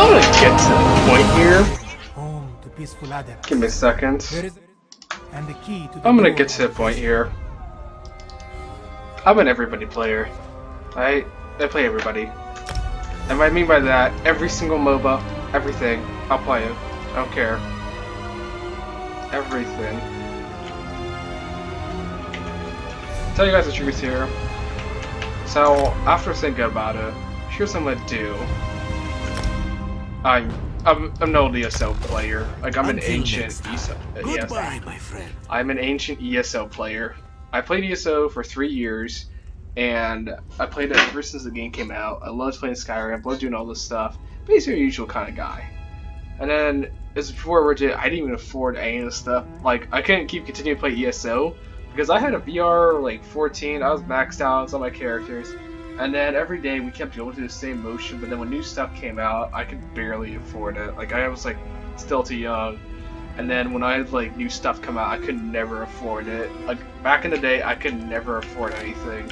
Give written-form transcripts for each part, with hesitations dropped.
I'm gonna get to the point here. Home to peaceful adepts. Give me a second. And the key to the I'm gonna door get to the point here. I'm an everybody player. I play everybody. And what I mean by that, every single MOBA, everything, I'll play it. I don't care. Everything. Tell you guys the truth here. So, after thinking about it, here's what I'm gonna do. I'm an old ESO player. Like, I'm an ancient ESO. Yes. My friend. I'm an ancient ESO player. I played ESO for 3 years, and I played it ever since the game came out. I loved playing Skyrim, I loved doing all this stuff. Basically, a usual kind of guy. And then, as before Rigid, I didn't even afford any of this stuff. Like, I couldn't keep continuing to play ESO, because I had a VR, like, 14, I was maxed out on some of my characters. And then every day we kept going through the same motion, but then when new stuff came out, I could barely afford it. Like, I was, like, still too young. And then when I had, like, new stuff come out, I could never afford it. Like, back in the day, I could never afford anything.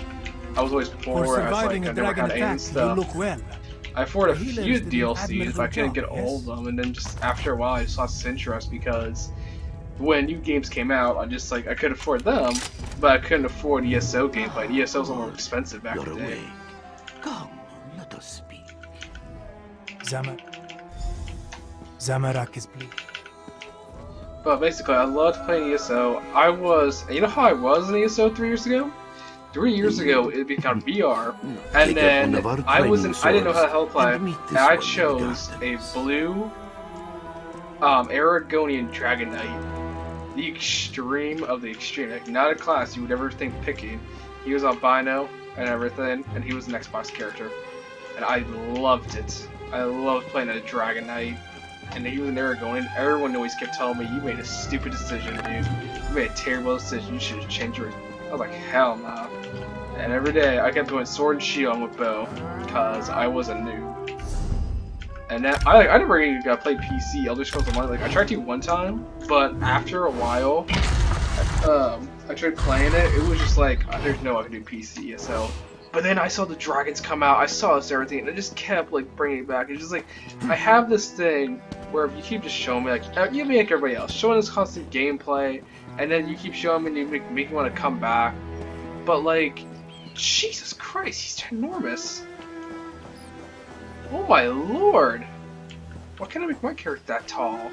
I was always poor, I was like, I never had any stuff. Look well. I afforded a few DLCs, but I couldn't get all of them, and then just after a while I just lost interest because when new games came out, I just like I could afford them, but I couldn't afford ESO games. But ESO was a little more expensive back in the day. Come, let us speak. Zamarak is blue. But basically, I loved playing ESO. You know how I was in ESO 3 years ago? 3 years ago, it became VR, and then I didn't know how the hell to play, and I chose a blue Aragonian Dragon Knight. The extreme of the extreme, like not a class you would ever think picking. He was albino and everything, and he was an Xbox character. And I loved it. I loved playing a Dragon Knight. And he was an Aragonian. Everyone always kept telling me, you made a stupid decision, dude. You made a terrible decision, you should have changed your... I was like, hell nah. And every day I kept going sword and shield with bow because I was a noob. And then I never even got to play PC Elder Scrolls Online. Like I tried to one time, but after a while, I tried playing it. It was just like there's no way I can do PC ESL. But then I saw the dragons come out. I saw this everything, and it just kept like bringing it back. It's just like I have this thing where you keep just showing me like you make everybody else showing this constant gameplay, and then you keep showing me and you make me want to come back. But like. Jesus Christ, he's ginormous. Oh my lord. Why can't I make my character that tall?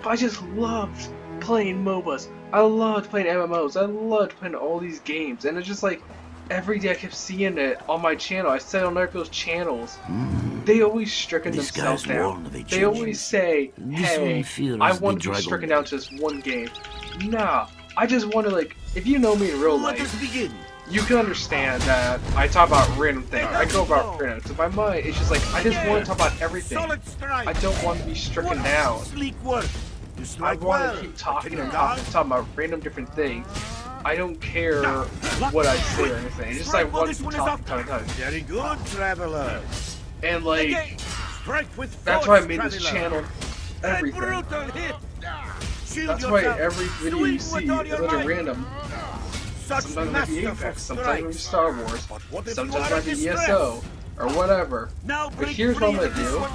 But I just loved playing MOBAs. I loved playing MMOs. I loved playing all these games. And it's just like, every day I kept seeing it on my channel. I said on other people's channels. They always stricken themselves down. They always say, hey, I want to be stricken down to this one game. Nah, I just want to like, if you know me in real life, you can understand that I talk about random things. I go about random. So my mind, it's just like, I just want to talk about everything. I don't want to be stricken down. I want to keep talking and talking about random different things. I don't care what I say or anything. It's just I want to talk. Very good, traveler. And like, that's why I made this channel. Everything. That's why every video you see is like a random. Sometimes it might be Apex, sometimes it might be Star Wars, sometimes it might be ESO, or whatever. But here's what I'm gonna do.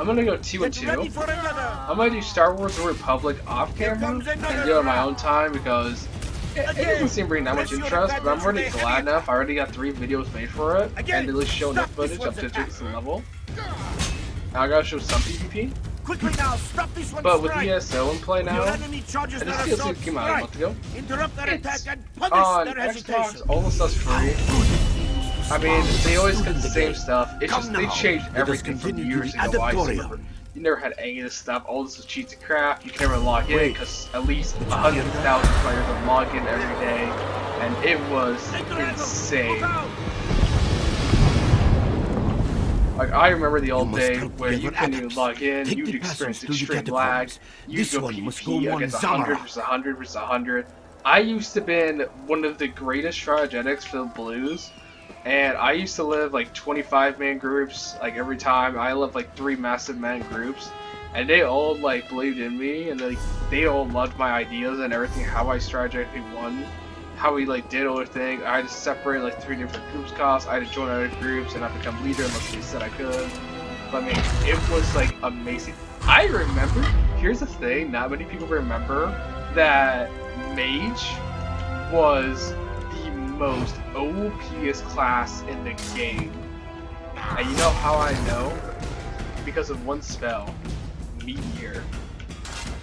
I'm gonna go 2 and 2. I'm gonna do Star Wars The Republic off camera and do it on my own time because it doesn't seem to bring that much interest, but I'm already glad enough. I already got 3 videos made for it, and at least show enough footage up to a decent level. Now I gotta show some PvP. Quickly now, stop this one. But with ESO in play now, and this DLC came out a month ago, it's on Xbox, all the stuff's free. I mean, they always get the same stuff, it's just they changed everything from years ago. You never had any of this stuff, all this was cheats and crap, you can never log in because at least 100,000 players would log in every day, and it was insane. Like, I remember the old day where you couldn't even log in, you'd experience extreme lag, you'd go PvP against 100 versus 100 versus 100. I used to been one of the greatest strategics for the Blues, and I used to live like 25-man groups, like every time. I lived like 3 massive man groups, and they all like believed in me, and they all loved my ideas and everything, how I strategically won. How we like did other things. I had to separate like 3 different groups costs. I had to join other groups and I become leader unless they said I could. But I mean, it was like amazing. I remember, here's the thing, not many people remember that Mage was the most OP'est class in the game. And you know how I know? Because of one spell, Meteor.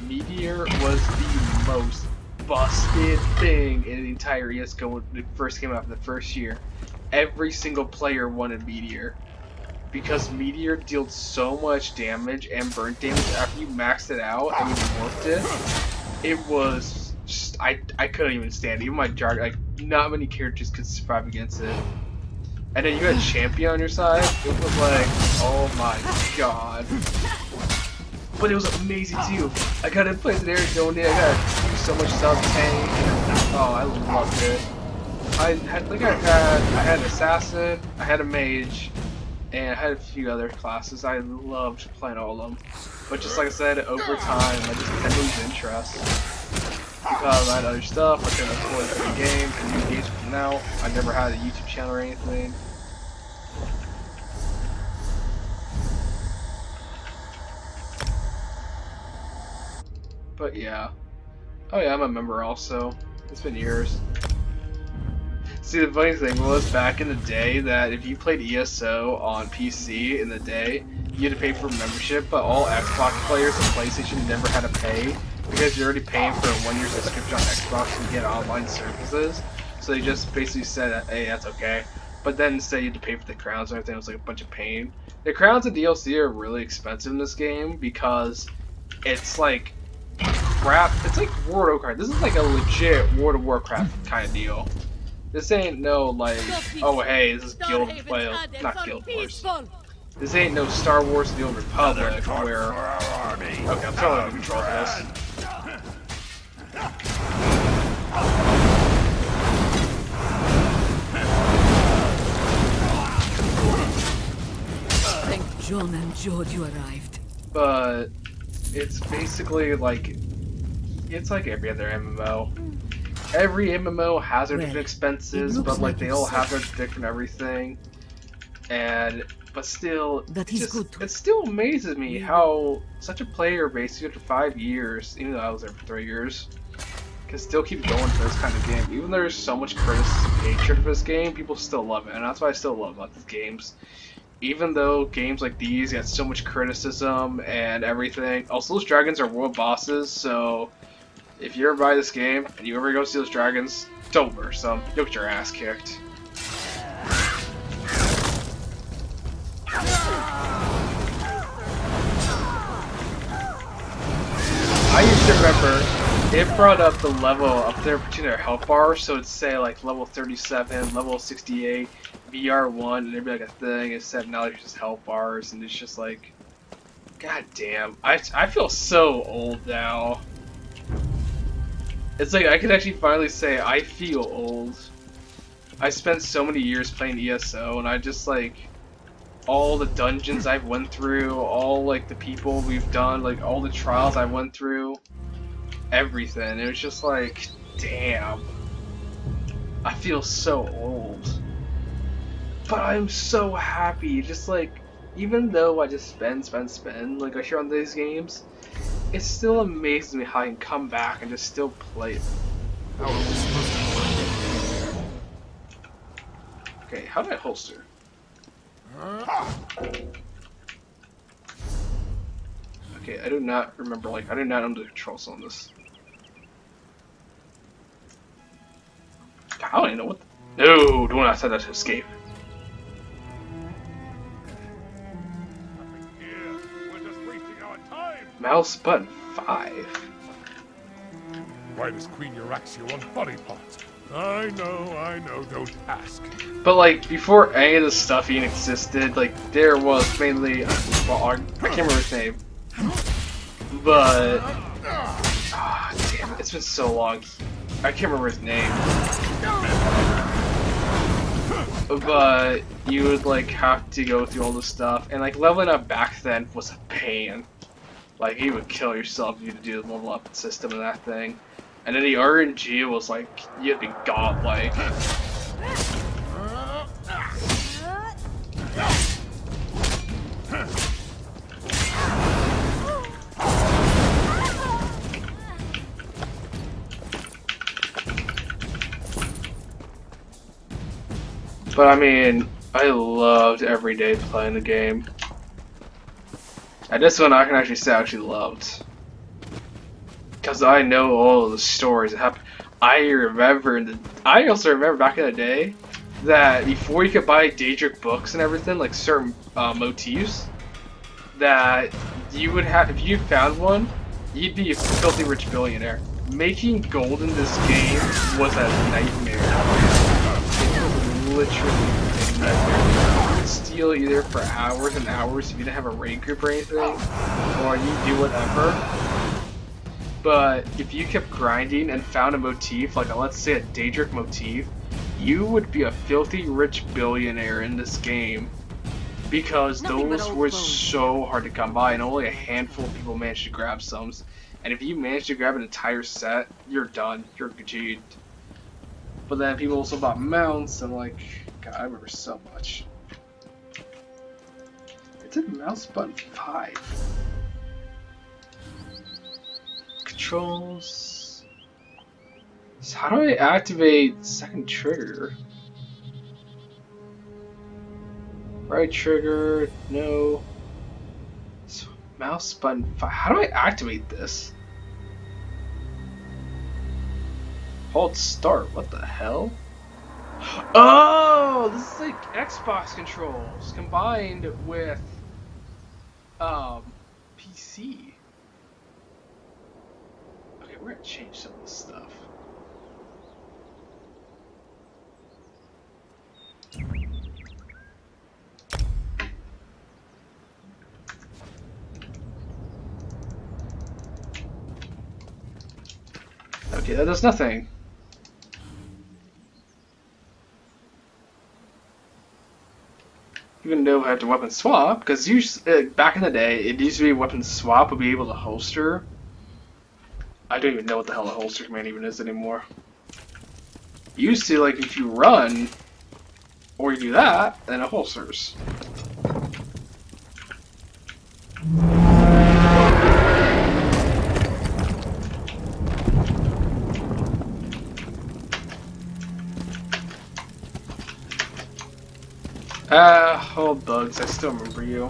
Meteor was the most busted thing in the entire ESCO when it first came out in the first year. Every single player wanted Meteor. Because Meteor dealt so much damage and burnt damage after you maxed it out and you morphed it. It was just, I couldn't even stand it. Even my Jarg, like, not many characters could survive against it. And then you had Champion on your side. It was like, oh my god. But it was amazing too. I got to play the Arizona. I got to do so much sub tank. Oh, I loved it. I had an assassin, I had a mage, and I had a few other classes. I loved playing all of them. But just like I said, over time, I just tend to lose interest. Because I had other stuff, I couldn't afford to play games and new games from now. I never had a YouTube channel or anything. But yeah. Oh yeah, I'm a member also. It's been years. See, the funny thing was, back in the day, that if you played ESO on PC in the day, you had to pay for membership, but all Xbox players and PlayStation never had to pay, because you're already paying for a 1-year subscription on Xbox to get online services. So they just basically said, hey, that's okay. But then instead you had to pay for the crowns and everything. It was like a bunch of pain. The crowns and DLC are really expensive in this game, because it's like crap. It's like World of Warcraft. This is like a legit World of Warcraft kind of deal. This ain't no like, oh hey, this is Guild, well, not Guild Wars. This ain't no Star Wars The Old Republic where, okay, I'm totally in control of this. Thank John and George you arrived. But it's basically like, it's like every other MMO. Every MMO has their different expenses, but like they all have their different everything. And but still, it still amazes me how such a player, basically after 5 years, even though I was there for 3 years, can still keep going for this kind of game. Even though there's so much criticism and hatred for this game, people still love it, and that's what I still love about these games. Even though games like these get so much criticism and everything, also those dragons are world bosses, so if you ever buy this game and you ever go see those dragons, don't murder some. You'll get your ass kicked. I used to remember it brought up the level up there between their health bars, so it'd say like level 37, level 68, VR1, and there'd be like a thing. Instead, now there's just health bars, and it's just like, god damn. I feel so old now. It's like I could actually finally say I feel old. I spent so many years playing ESO, and I just like all the dungeons I've went through, all like the people we've done, like all the trials I went through, everything. It was just like, damn. I feel so old. But I'm so happy. Just like, even though I just spend like I hear on these games, it still amazes me how I can come back and just still play it. Okay, how do I holster? Okay, I do not remember, like, I do not know the controls on this. I don't even know what the... No, don't want to set that to escape. Mouse button 5. Why does Queen Euraxia want body parts? I know, don't ask. But like, before any of this stuff even existed, like, there was mainly, well, I can't remember his name. But, damn it, it's been so long. I can't remember his name. But you would like have to go through all this stuff, and like leveling up back then was a pain. Like, you would kill yourself if you had to do the level up system and that thing. And then the RNG was like, you had to be godlike. But I mean, I loved every day playing the game. And this one I can actually say I actually loved. Because I know all of the stories that happened. I also remember back in the day that before you could buy Daedric books and everything, like certain motifs, that you would have, if you found one, you'd be a filthy rich billionaire. Making gold in this game was a nightmare. It was literally a nightmare. You could steal either for hours and hours if you didn't have a raid group or anything, or you do whatever. But if you kept grinding and found a motif, like let's say a Daedric motif, you would be a filthy rich billionaire in this game. Because those were so hard to come by and only a handful of people managed to grab some. And if you manage to grab an entire set, you're done. You're GG'd. But then people also bought mounts and like, God, I remember so much. It's a mouse button 5. Controls. So how do I activate second trigger? Right trigger, no. So, mouse button 5. How do I activate this? Hold start. What the hell? Oh, this is like Xbox controls combined with PC. Okay, we're gonna change some of this stuff. Okay, that does nothing. Even though I have to weapon swap, because usually back in the day, it used to be weapon swap would be able to holster. I don't even know what the hell a holster command even is anymore. Used to, like, if you run, or you do that, then it holsters. Oh bugs, I still remember you.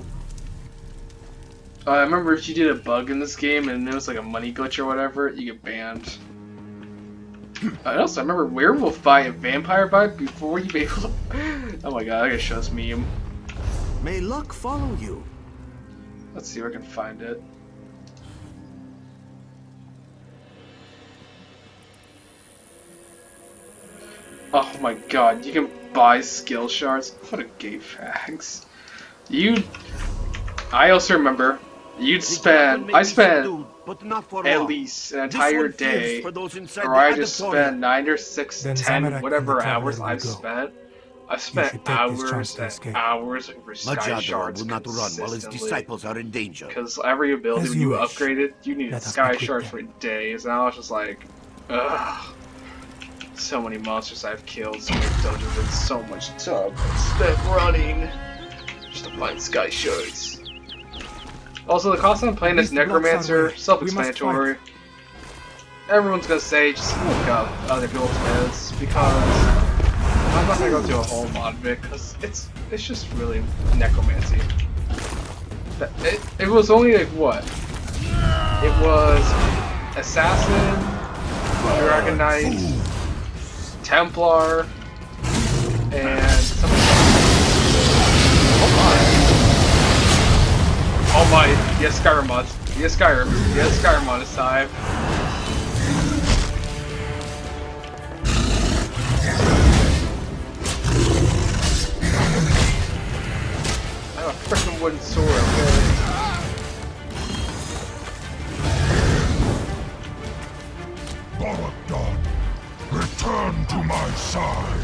I remember if you did a bug in this game and it was like a money glitch or whatever, you get banned. And also, I remember werewolf bite and vampire bite before you be able to... Oh my god, I gotta show this meme. May luck follow you. Let's see if I can find it. Oh my god, you can buy skill shards? What a gay fags. I also remember, I spent at least an entire day, or I just spent 9 or 6, Then 10, Zamorak whatever and the hours Traveler will I've go. spent. I've should spent take this chance hours to and escape. hours over sky Majador shards will not run while his consistently. disciples are in danger. Because every ability As when you you wish. upgraded, you needed Let us sky equip shards them. for days, and I was just like, ugh. So many monsters I've killed, so many dungeons, and so much time I've spent running just to find sky shards. Also, the cost I'm playing as These blocks are Necromancer, rare. self-explanatory. Everyone's gonna say, just look up other people's vids, because I'm not gonna go through a whole lot of it, because it's just really necromancy. It was only like what? It was Assassin, Dragon Knight, Templar, and something else. Oh my! Yes, Skyrim mod. Yes, Skyrim. Yes, Skyrim mod is time. I have a freaking wooden sword. Okay. Baragon, return to my side.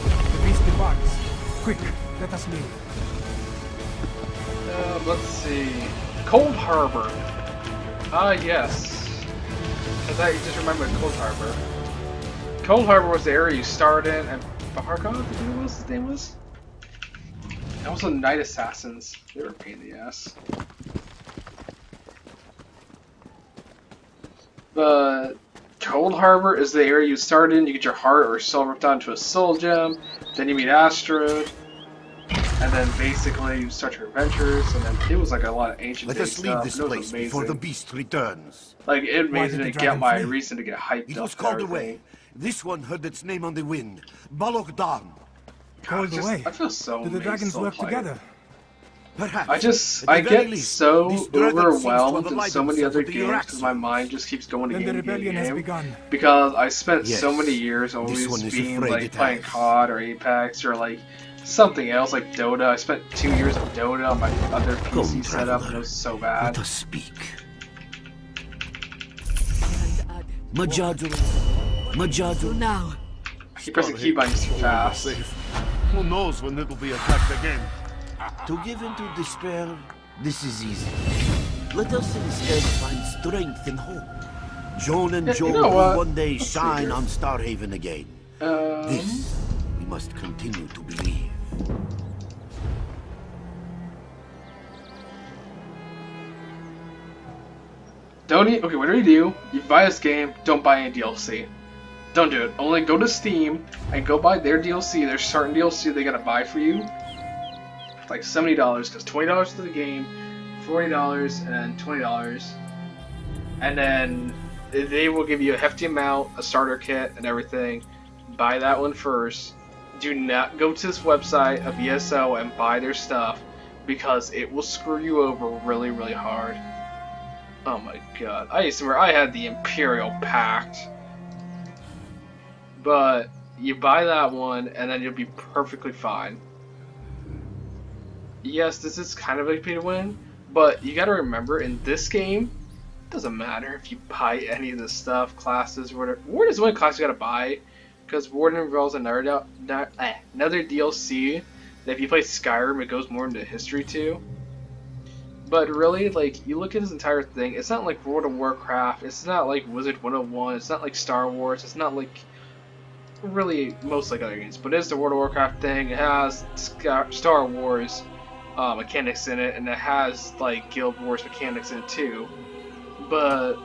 The beastly box. Quick, let us leave. Let's see. Cold Harbor. Ah, yes. Because I just remembered Cold Harbor. Cold Harbor was the area you started in, and Baharkon, I think it was his name was? And also Night Assassins. They were a pain in the ass. But Cold Harbor is the area you start in. You get your heart or soul ripped onto a soul gem. Then you meet Asteroid. And then basically you start your adventures. And then it was like a lot of ancient Let day us leave stuff. this It was place before the amazing. beast returns. Like, it Why made did me the get dragon my flee? reason to get hyped It up was and called everything. away. This one heard its name on the wind. Balok Dan. Called just- away. I feel so Do the amazed dragons still work playing. together? Perhaps. I At the very get least, so this dragon seems to overwhelmed have in allied so many himself other with the games because my Uraxians. mind just keeps going to Then the game, rebellion has game, begun. because I spent so Yes, many years this always one is being afraid like it playing has. COD or Apex or like something else like Dota. I spent 2 years of Dota on my other PC Come, setup and it traveler. was so Let bad. us speak. And add. Majadu. So now, I keep pressing keybinds too fast. Who knows when it'll be attacked again? To give in to despair, this is easy. Let us instead find strength and hope. Joan and Yeah, Joe you know will what? one day Let's see shine here. on Starhaven again. This we must continue to believe. Okay, whatever you do, you buy this game, don't buy any DLC. Don't do it. Only go to Steam and go buy their DLC. There's certain DLC they gotta buy for you. It's like $70, because $20 for the game, $40, and $20. And then they will give you a hefty amount, a starter kit, and everything. Buy that one first. Do not go to this website of ESO and buy their stuff, because it will screw you over really, really hard. Oh my god. I used to remember I had the Imperial Pact. But you buy that one and then you'll be perfectly fine. Yes, this is kind of a pay to win, but you gotta remember in this game, it doesn't matter if you buy any of this stuff, classes, or whatever. Warden is the only class you gotta buy, because Warden involves another DLC that if you play Skyrim, it goes more into history too. But really, like, you look at this entire thing, it's not like World of Warcraft, it's not like Wizard 101, it's not like Star Wars, it's not like really most like other games, but it's the World of Warcraft thing. It has Star Wars mechanics in it, and it has like Guild Wars mechanics in it too. But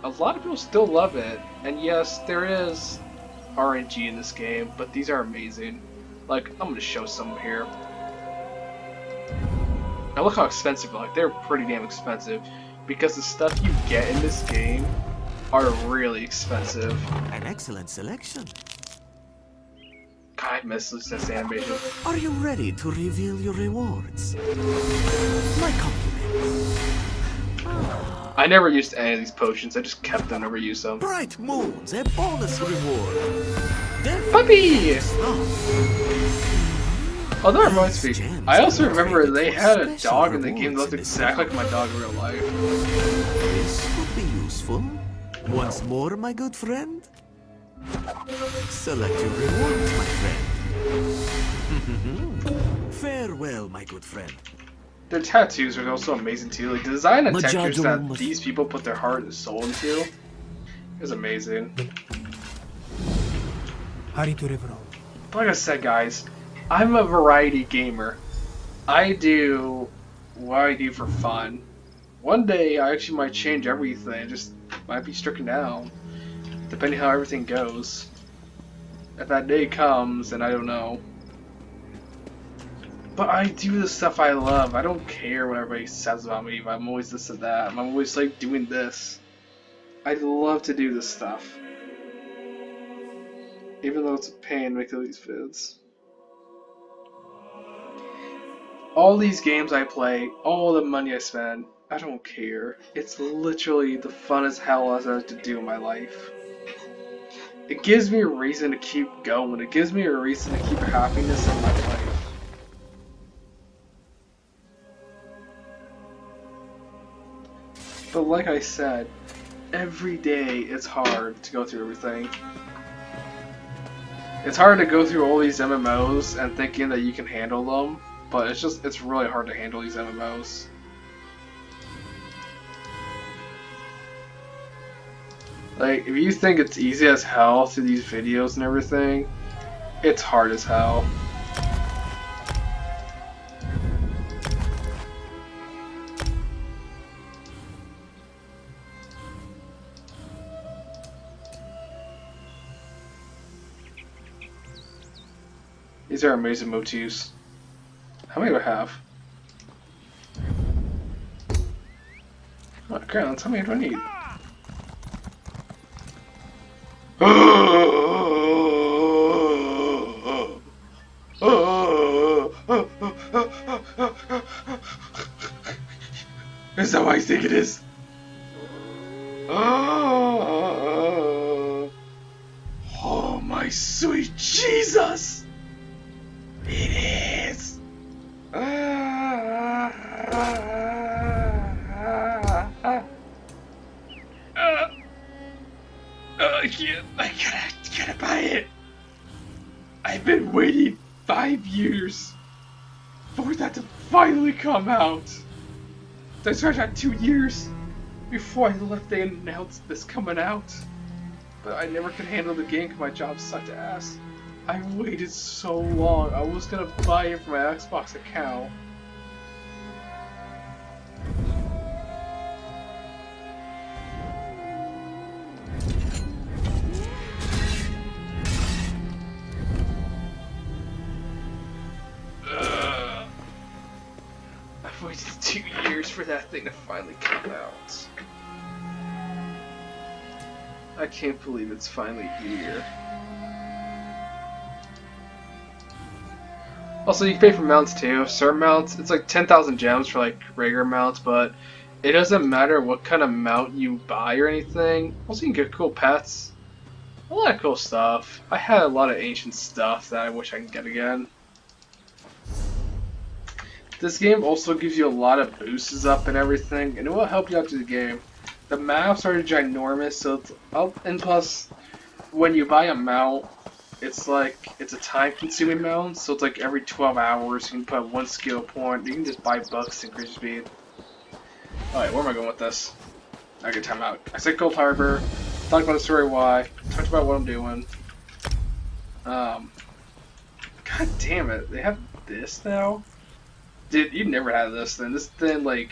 a lot of people still love it, and yes, there is RNG in this game, but these are amazing. Like, I'm gonna show some here. Now look how expensive, like, they're pretty damn expensive, because the stuff you get in this game are really expensive. An excellent selection. God, I miss this animation. Are you ready to reveal your rewards? My compliments. I never used any of these potions, I just kept them, never used them. Bright moons, a bonus reward. Puppy! Oh. Oh, that reminds me. I also remember they had a dog in the game that looked exactly like my dog in real life. This could be useful. Once more, my good friend. Select your rewards, my friend. Farewell, my good friend. Their tattoos are also amazing too. Like the design and textures that Majadum. these people put their heart and soul into is amazing. Hurry to Riverol. Like I said, guys, I'm a variety gamer. I do what I do for fun. One day I actually might change everything. Just might be stricken down, depending how everything goes. If that day comes, then I don't know. But I do the stuff I love. I don't care what everybody says about me. I'm always this and that. I'm always like doing this. I love to do this stuff. Even though it's a pain making these vids. All these games I play, all the money I spend, I don't care. It's literally the funnest hell I've ever to do in my life. It gives me a reason to keep going. It gives me a reason to keep happiness in my life. But like I said, every day it's hard to go through everything. It's hard to go through all these MMOs and thinking that you can handle them, but it's really hard to handle these MMOs. Like, if you think it's easy as hell through these videos and everything, it's hard as hell. These are amazing motifs. How many do I have? Oh, crowns. How many do I need? Is that what I think it is? Oh my sweet Jesus! It is! I gotta buy it. I've been waiting 5 years for that to finally come out. That's right, I had 2 years before I left. They announced this coming out, but I never could handle the game because my job sucked ass. I waited so long. I was gonna buy it for my Xbox account. I've waited 2 years for that thing to finally come out. I can't believe it's finally here. Also, you can pay for mounts too. Certain mounts, it's like 10,000 gems for like regular mounts, but it doesn't matter what kind of mount you buy or anything. Also, you can get cool pets. A lot of cool stuff. I had a lot of ancient stuff that I wish I could get again. This game also gives you a lot of boosts up and everything, and it will help you out through the game. The maps are ginormous, so it's and plus, when you buy a mount, it's like it's a time-consuming mount, so it's like every 12 hours you can put 1 skill point. You can just buy bucks to increase your speed. Alright, where am I going with this? I get time out. I said Cold Harbor, talked about the story why, talked about what I'm doing. God damn it, they have this now? Dude, you never had this then. This thing, like,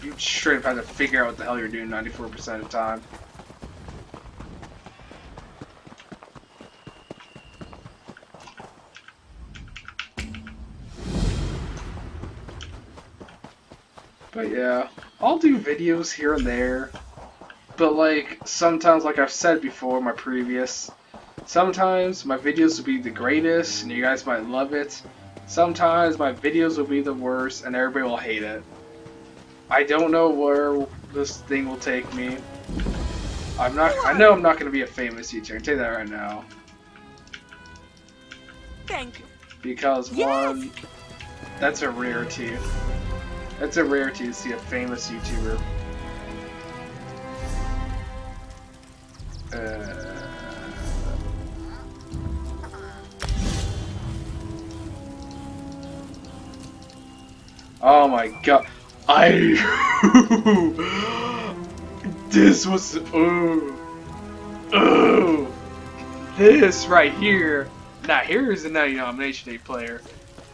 you straight up had to figure out what the hell you're doing 94% of the time. But yeah, I'll do videos here and there. But like, sometimes, like I've said before in my previous, sometimes my videos will be the greatest and you guys might love it. Sometimes my videos will be the worst and everybody will hate it. I don't know where this thing will take me. I know I'm not going to be a famous YouTuber, I can tell you that right now. Thank you. Because one, that's a rarity. That's a rarity to see a famous YouTuber. Oh my god. This was this right here. Now here's the 90 nomination day player.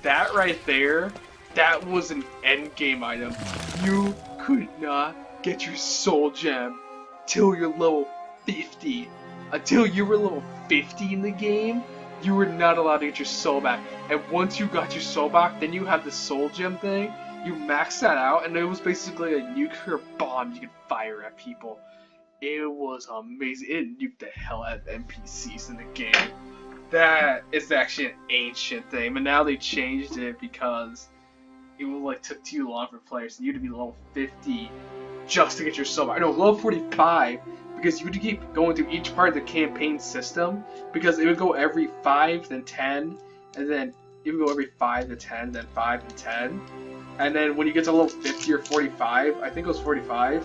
That right there, that was an end game item. You could not get your soul gem till you're level 50. Until you were level 50 in the game, you were not allowed to get your soul back. And once you got your soul back, then you have the soul gem thing. You max that out, and it was basically a nuclear bomb you could fire at people. It was amazing. It nuked the hell out of NPCs in the game. That is actually an ancient thing, but now they changed it because it like took too long for players. You had to be level 50 just to get your soul back. No, level 45 because you had to keep going through each part of the campaign system because it would go every 5, then 10, and then it would go every 5 to 10, then 5 to 10. And then when you get to level 50 or 45, I think it was 45,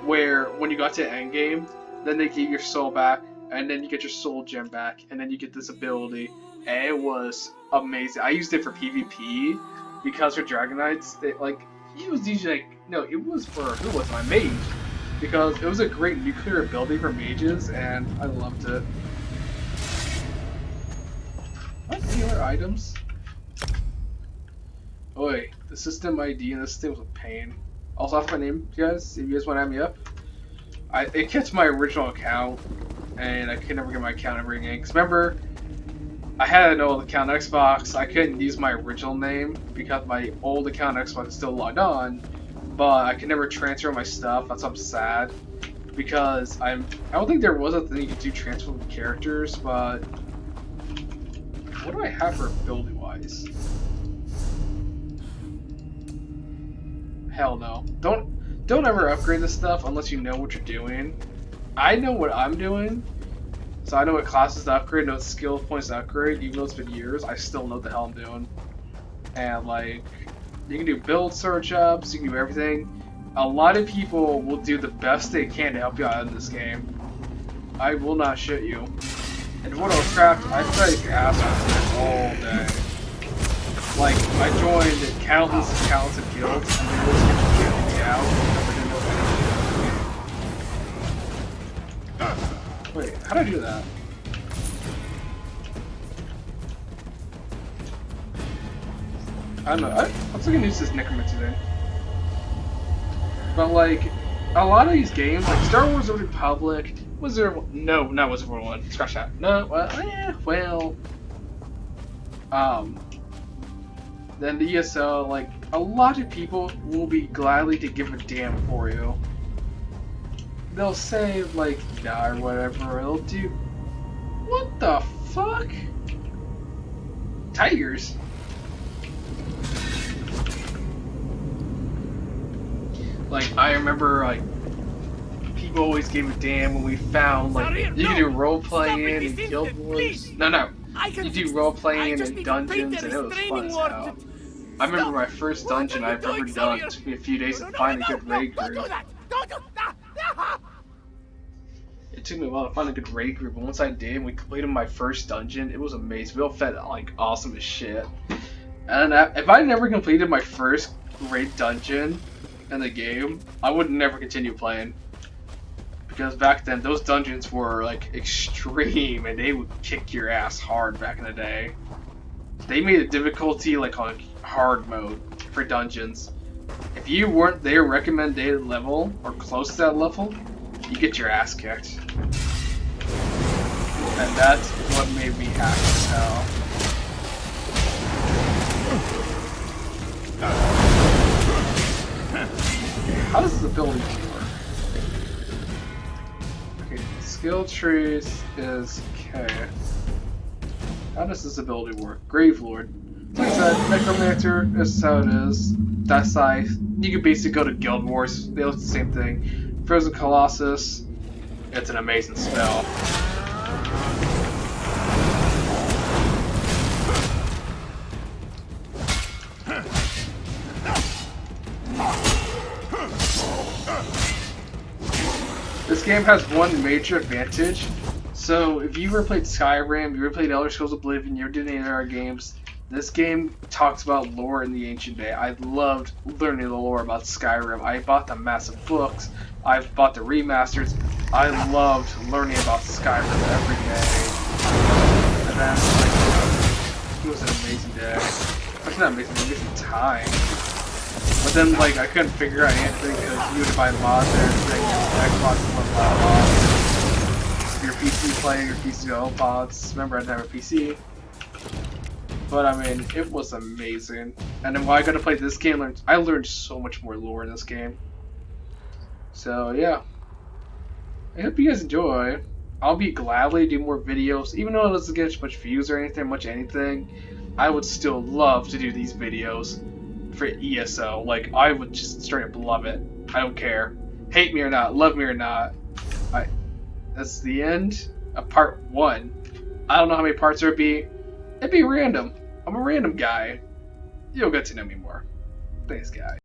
where when you got to end game, then they give your soul back, and then you get your soul gem back, and then you get this ability, and it was amazing. I used it for PvP, because for Dragon Knights, it was usually like, no, it was for, who was my mage? Because it was a great nuclear ability for mages, and I loved it. What? Any other items? Oi, the system ID and this thing was a pain. Also, that's my name, guys. If you guys want to add me up, it kept my original account, and I could never get my account ever again. Cause remember, I had an old account on Xbox. I couldn't use my original name because my old account on Xbox is still logged on, but I could never transfer my stuff. That's why I'm sad. Because I don't think there was a thing you could do transfer with characters, but what do I have for ability wise? Hell no. Don't ever upgrade this stuff unless you know what you're doing. I know what I'm doing, so I know what classes to upgrade, know what skill points to upgrade, even though it's been years, I still know what the hell I'm doing. And like, you can do build search ups, you can do everything. A lot of people will do the best they can to help you out in this game. I will not shit you. In World of Warcraft, I played ass off all day. Like, I joined countless and countless of guilds, and they always get to get me out, and never did know anything. Wait, how do I do that? I don't know. I'm still gonna use this necromancy thing. But like, a lot of these games, like Star Wars: The Republic, was there? No, not was there one. Scratch that. No, well, then the ESO, like a lot of people will be gladly to give a damn for you. They'll say like nah or whatever. Or they'll do. What the fuck? Tigers. Like, I remember, like, people always gave a damn when we found, like, you can do role-playing in Guild Wars. No. You do role-playing in dungeons, and it was fun as hell. I remember my first dungeon I've ever done. It took me a few days to find a good raid group. It took me a while to find a good raid group, but once I did, and we completed my first dungeon, it was amazing. We all felt, like, awesome as shit. And if I never completed my first raid dungeon in the game, I would never continue playing, because back then those dungeons were like extreme and they would kick your ass hard back in the day. They made the difficulty like on hard mode for dungeons. If you weren't their recommended level or close to that level, you get your ass kicked. And that's what made me happy as hell. How does this ability work? Okay, skill trees is K. How does this ability work? Grave Lord. Like I said, Necromancer is how it is. That's like, you can basically go to Guild Wars, they look the same thing. Frozen Colossus, it's an amazing spell. This game has one major advantage. So if you ever played Skyrim, you ever played Elder Scrolls Oblivion, you ever did any of our games, this game talks about lore in the ancient day. I loved learning the lore about Skyrim. I bought the massive books. I bought the remasters. I loved learning about Skyrim every day. And then, like, it was an amazing day. It's not amazing, amazing time. But then, like, I couldn't figure out anything because you would buy mods and everything. Xbox wouldn't allow mods. Your PC playing, your PC all mods. Remember, I didn't have a PC. But I mean, it was amazing. And then while I got to play this game, I learned so much more lore in this game. So yeah, I hope you guys enjoy. I'll be gladly do more videos, even though it doesn't get much views or anything. I would still love to do these videos for ESO. Like, I would just straight up love it. I don't care, hate me or not, love me or not. That's the end of part 1. I don't know how many parts there'd be. It'd be random. I'm a random guy. You'll get to know me more. Thanks, guys.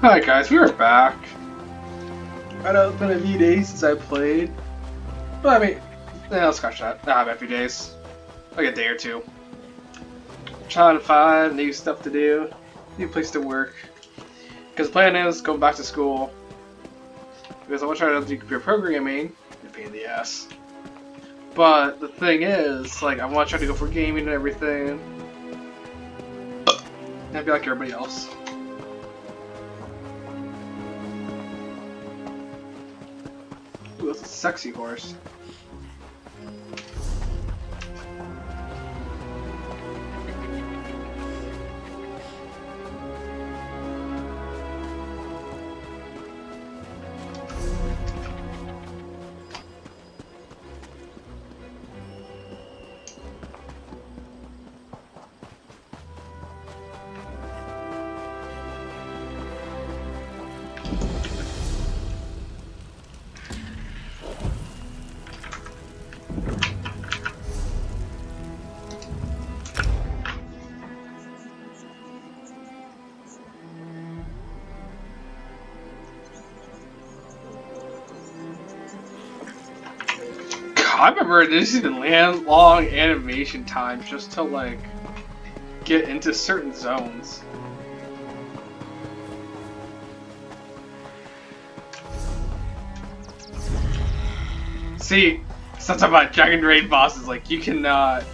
Hi guys, we are back. I know it's been a few days since I played. But I mean, I'll scratch that. Nah, a few days. Like a day or two. Trying to find new stuff to do, new place to work. Because the plan is going back to school. Because I want to try to do computer programming. It'd be in the ass. But the thing is, like, I want to try to go for gaming and everything. And be like everybody else. Ooh, that's a sexy horse. I remember this is long animation time just to like get into certain zones. See, something about Dragon Raid bosses, like you cannot.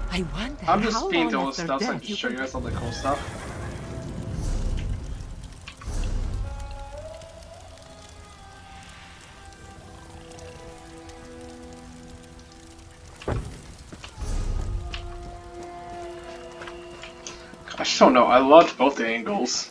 I wonder I'm just how speeding long through all after this stuff so I death can you show you guys all the cool stuff. I just don't know, I loved both the angles.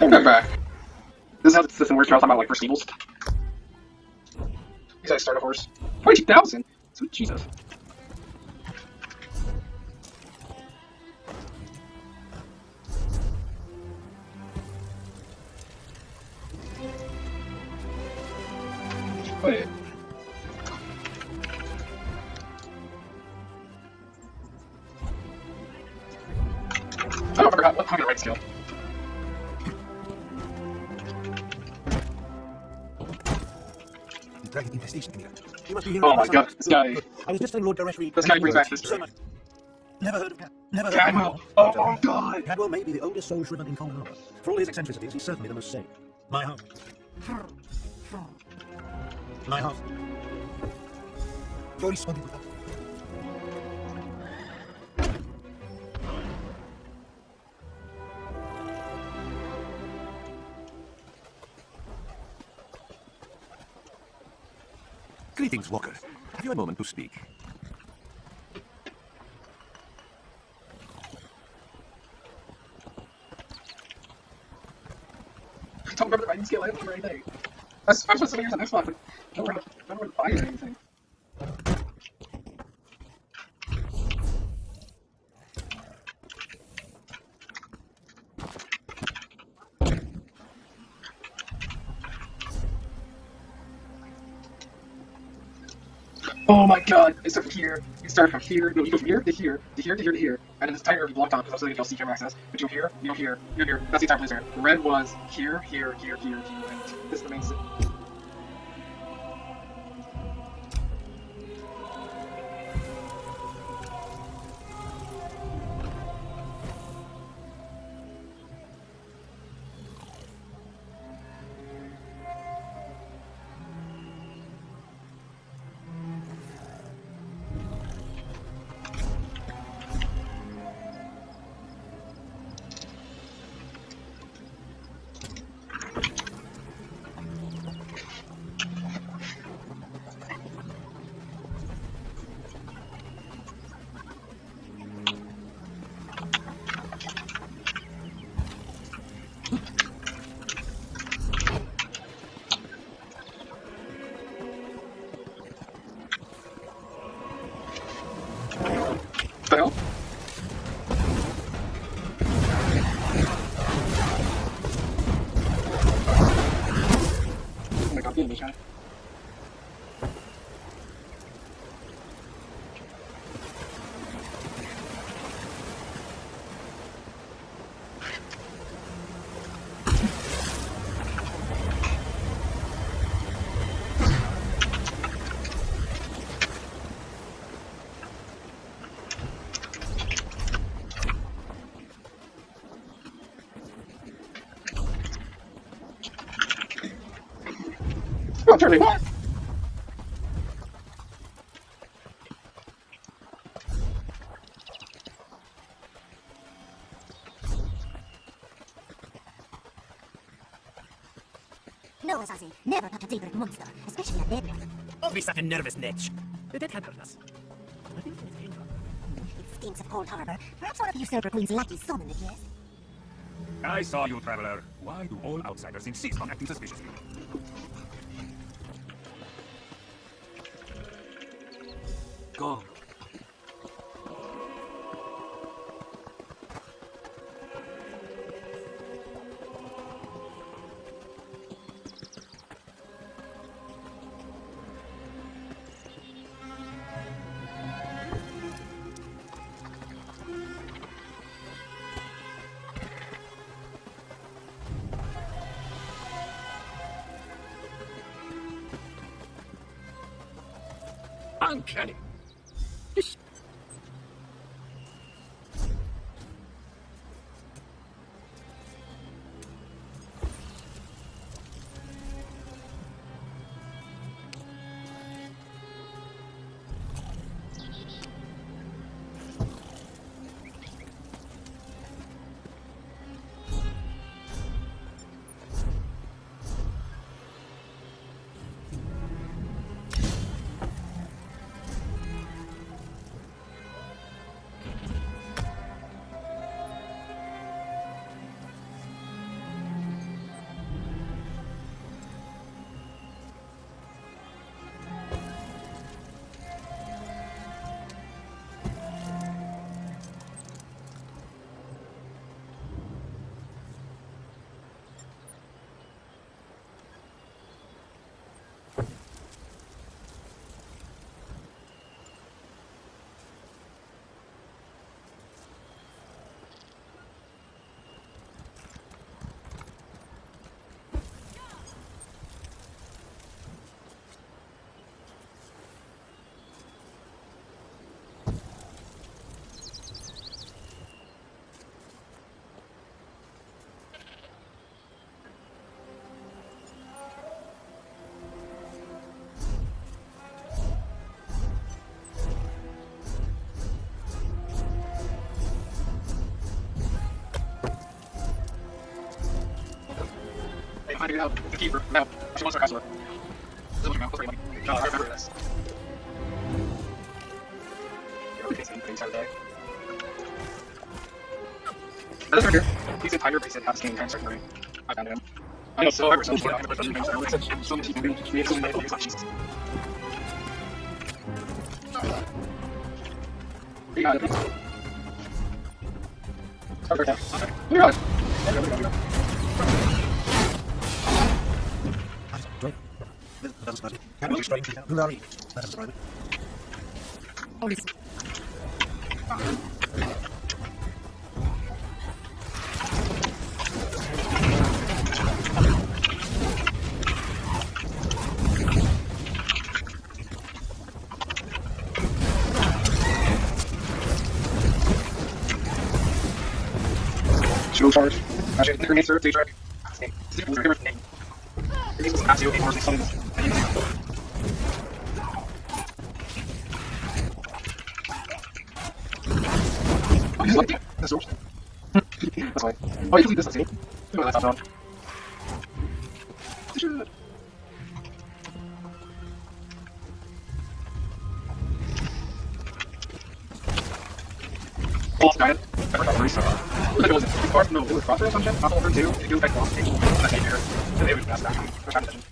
I'm back. This is how the system works. You're all talking about like for stables. These guys start a horse. 22,000? Sweet Jesus. Wait. Oh, I forgot what the right skill. Dragon infestation, Camilla. You must be here. Oh my god, this guy. I was just telling Lord Dareshri. This guy brings back history. So much. Never heard of Never heard of Cadwell. Oh god. Cadwell may be the oldest soul shriven in Cold Harbor. For all his eccentricities, he's certainly the most sane. My heart. My heart. You're responding with that. Greetings, Walker. Have you a moment to speak? I don't remember the writing skill, I don't remember anything. I spent so many years on Xbox, like, I don't remember the fight or anything. Oh my god, I start from here. You start from here. No, you go from here to here, to here, to here, to here. And then this entire area blocked off because I was going to see camera access. But you go here, you go here, you go here. That's the entire place area. Red was here, here, here, here, here, and this is the main city. this guy. Oh, turn it. No, Assassin, never touch a dangerous monster, especially a dead one. Don't be such a nervous niche. The dead can't hurt us. It stinks of cold harbor. Perhaps one of the usurper queen's lackeys summoned it, yes? I saw you, traveler. Why do all outsiders insist on acting suspiciously? Go. Uncanny. I figured out the keeper. Now, she wants her customer. This is what you're money. No, I remember this. You're really facing things out of the day. This right here. He's an entire basic house game transfer for me. I found him. I know so ever so much. So many people. We have so many things. Jesus. You got it. Start right now. Okay. You got it. There we go. Can you strike me? Glory. That is right. Holy. Shield charge. Actually, the grenade serve, day track. Oh, you like it? That's yours. That's fine. Oh, you can leave this, let's see. Oh, that's not on. Shit. Boss died. I forgot where he started. What was it? Far from the crossroads or some shit? Not over 2. You do affect boss. That's not here. So they would pass back. We're trying to mention.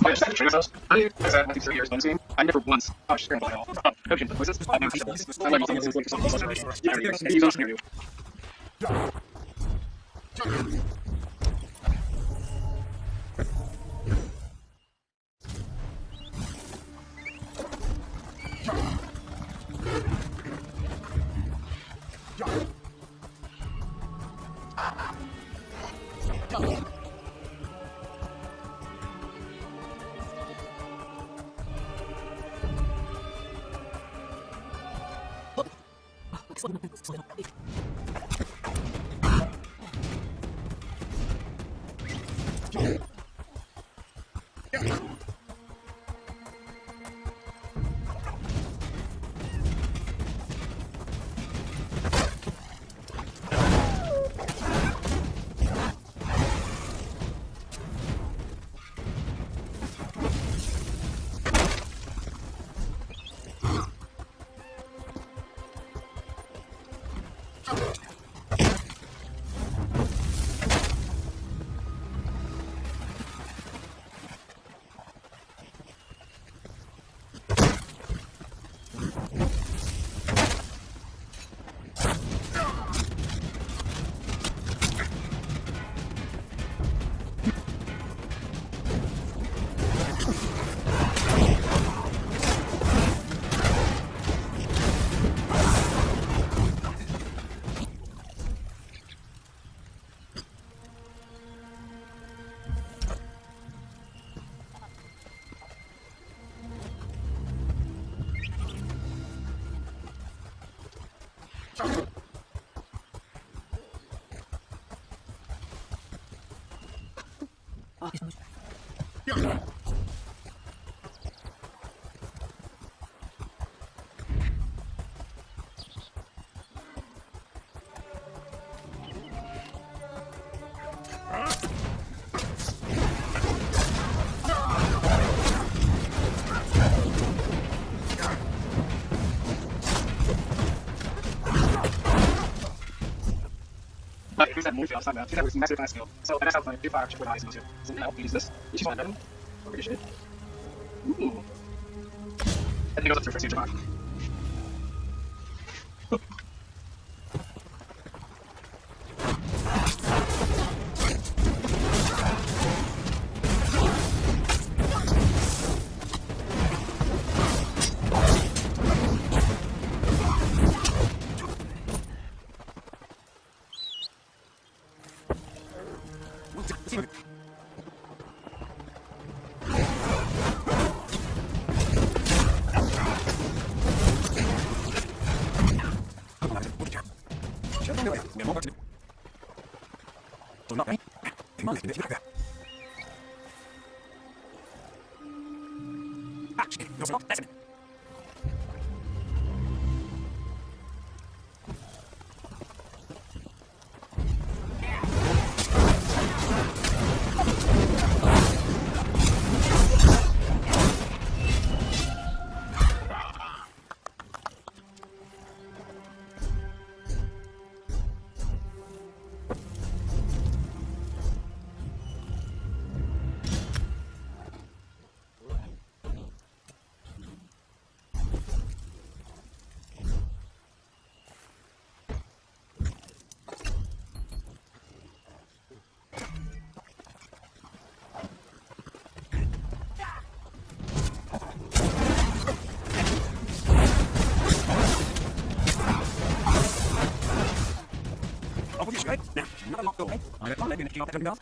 I just had to train ourselves. I went through 3 years on this game. I never once touched screen at all. Coaching voices. I never touched this. I like using like something. Yeah, you don't hear you. Here's that movie I was talking about. Here's that with massive fast skill. So, and that's how fun. Do fire with eyes and so now we use this. You should find that. Pretty shit. Ooh. And then it goes up to first stage of Right? Now, another lock door. I have one leg in it, you know,